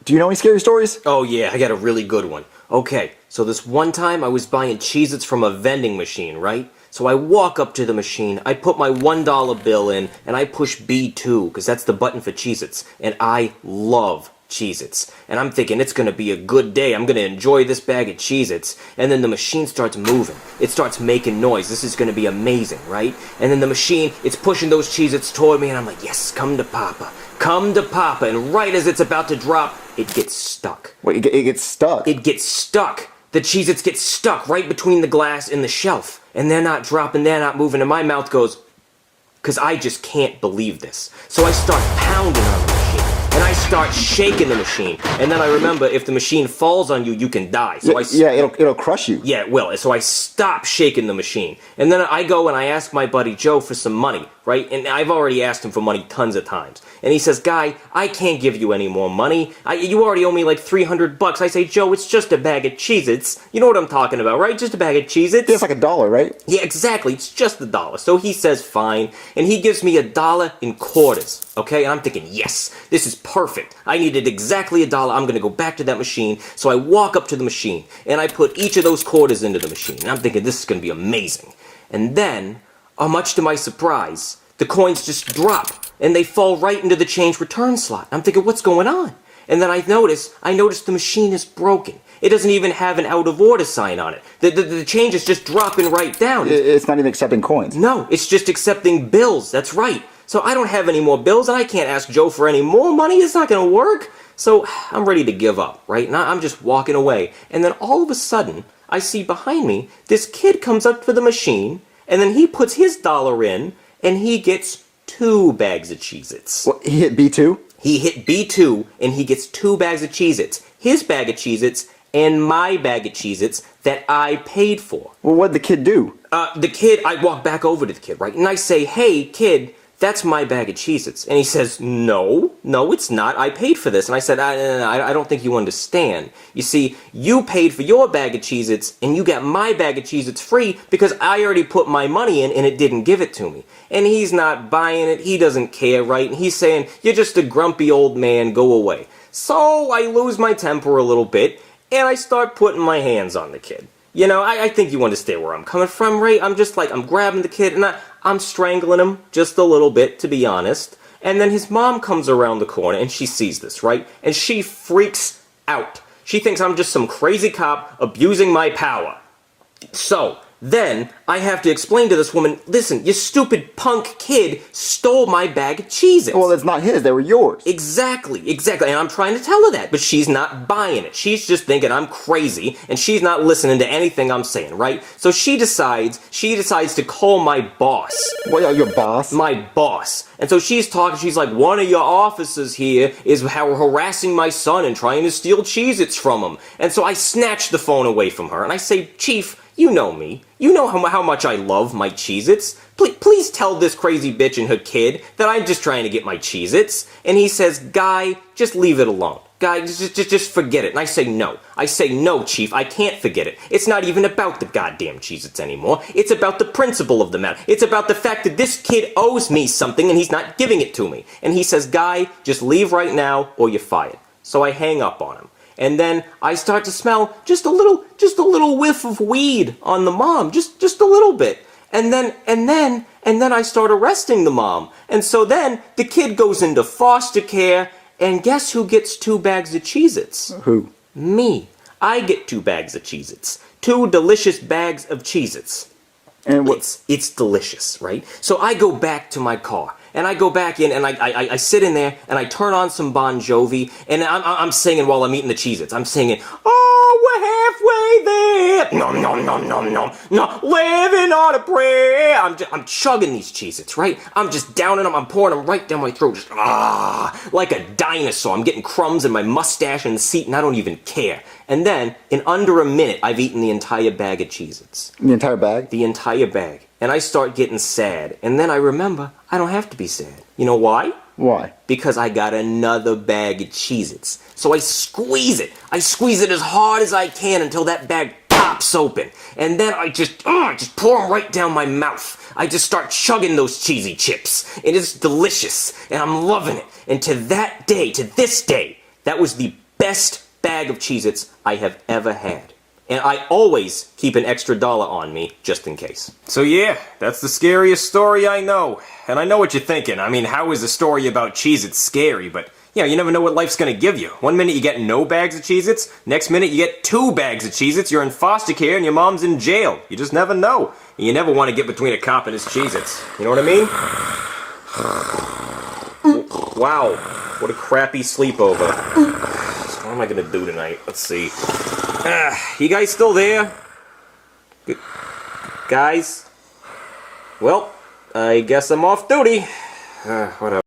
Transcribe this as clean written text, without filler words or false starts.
Do you know any scary stories? Oh yeah, I got a really good one. Okay, so this one time I was buying Cheez-Its from a vending machine, right? So I walk up to the machine, I put my $1 bill in, and I push B2, because that's the button for Cheez-Its. And I love Cheez-Its. And I'm thinking it's going to be a good day. I'm going to enjoy this bag of Cheez-Its. And then the machine starts moving. It starts making noise. This is going to be amazing, right? And then the machine, it's pushing those Cheez-Its toward me, and I'm like, yes, come to Papa. Come to Papa. And right as it's about to drop, it gets stuck. Wait, it gets stuck? It gets stuck. The Cheez-Its get stuck right between the glass and the shelf. And they're not dropping, they're not moving, and my mouth goes, because I just can't believe this. So I start pounding on the machine, and I start shaking the machine. And then I remember, if the machine falls on you, you can die. So yeah, it'll crush you. Yeah, it will. So I stop shaking the machine. And then I go and I ask my buddy Joe for some money, right? And I've already asked him for money tons of times. And he says, Guy, I can't give you any more money. You already owe me like $300. I say, Joe, it's just a bag of Cheez-Its. You know what I'm talking about, right? Just a bag of Cheez-Its. Yeah, it's like $1, right? Yeah, exactly. It's just $1. So he says, fine. And he gives me $1 in quarters, okay? And I'm thinking, yes, this is perfect. I needed exactly $1. I'm going to go back to that machine. So I walk up to the machine, and I put each of those quarters into the machine. And I'm thinking, this is going to be amazing. And then, much to my surprise, the coins just drop, and they fall right into the change return slot. I'm thinking, what's going on? And then I notice the machine is broken. It doesn't even have an out of order sign on it. The change is just dropping right down. It's not even accepting coins. No, it's just accepting bills. That's right. So I don't have any more bills, and I can't ask Joe for any more money. It's not going to work. So I'm ready to give up, right? And I'm just walking away. And then all of a sudden, I see behind me, this kid comes up to the machine, and then he puts his dollar in, and he gets 2 bags of Cheez-Its. What, he hit B2? He hit B2, and he gets 2 bags of Cheez-Its. His bag of Cheez-Its and my bag of Cheez-Its that I paid for. Well, what'd the kid do? I walk back over to the kid, right? And I say, hey, kid, that's my bag of Cheez-Its. And he says, no, it's not. I paid for this. And I said, I don't think you understand. You see, you paid for your bag of Cheez-Its, and you got my bag of Cheez-Its free because I already put my money in and it didn't give it to me. And he's not buying it. He doesn't care, right? And he's saying, you're just a grumpy old man. Go away. So I lose my temper a little bit, and I start putting my hands on the kid. You know, I think you understand where I'm coming from, right? I'm just like, I'm grabbing the kid, and I'm strangling him just a little bit, to be honest. And then his mom comes around the corner, and she sees this, right? And she freaks out. She thinks I'm just some crazy cop abusing my power. So then I have to explain to this woman, listen, you stupid punk kid stole my bag of Cheez-Its. Well, it's not his. They were yours. Exactly. And I'm trying to tell her that, but she's not buying it. She's just thinking I'm crazy, and she's not listening to anything I'm saying, right? So she decides to call my boss. What, your boss? My boss. And so she's talking, she's like, one of your officers here is harassing my son and trying to steal Cheez-Its from him. And so I snatch the phone away from her, and I say, Chief, you know me. You know how much I love my Cheez-Its. Please tell this crazy bitch and her kid that I'm just trying to get my Cheez-Its. And he says, Guy, just leave it alone. Guy, just forget it. And I say, no. I say, no, Chief, I can't forget it. It's not even about the goddamn Cheez-Its anymore. It's about the principle of the matter. It's about the fact that this kid owes me something and he's not giving it to me. And he says, Guy, just leave right now or you're fired. So I hang up on him. And then I start to smell just a little whiff of weed on the mom, just a little bit. And then I start arresting the mom. And so then the kid goes into foster care, and guess who gets 2 bags of Cheez-Its? Who? Me. I get 2 bags of Cheez-Its. 2 delicious bags of Cheez-Its. And it's delicious, right? So I go back to my car. And I go back in, and I sit in there, and I turn on some Bon Jovi, and I'm singing while I'm eating the Cheez-Its. I'm singing, oh, we're halfway there, nom, nom, nom, nom, nom, no, living on a prayer. I'm chugging these Cheez-Its, right? I'm just downing them, I'm pouring them right down my throat, just, like a dinosaur. I'm getting crumbs in my mustache and the seat, and I don't even care. And then, in under a minute, I've eaten the entire bag of Cheez-Its. The entire bag? The entire bag. And I start getting sad. And then I remember, I don't have to be sad. You know why? Why? Because I got another bag of Cheez-Its. So I squeeze it. I squeeze it as hard as I can until that bag pops open. And then I just pour them right down my mouth. I just start chugging those cheesy chips. And it's delicious. And I'm loving it. And to this day, that was the best best bag of Cheez-Its I have ever had. And I always keep an extra $1 on me, just in case. So yeah, that's the scariest story I know. And I know what you're thinking. I mean, how is a story about Cheez-Its scary? But, you know, you never know what life's gonna give you. One minute you get no bags of Cheez-Its, next minute you get 2 bags of Cheez-Its, you're in foster care, and your mom's in jail. You just never know. And you never want to get between a cop and his Cheez-Its. You know what I mean? Wow, what a crappy sleepover. So what am I gonna do tonight? Let's see. You guys still there? Guys? Well, I guess I'm off duty. Whatever.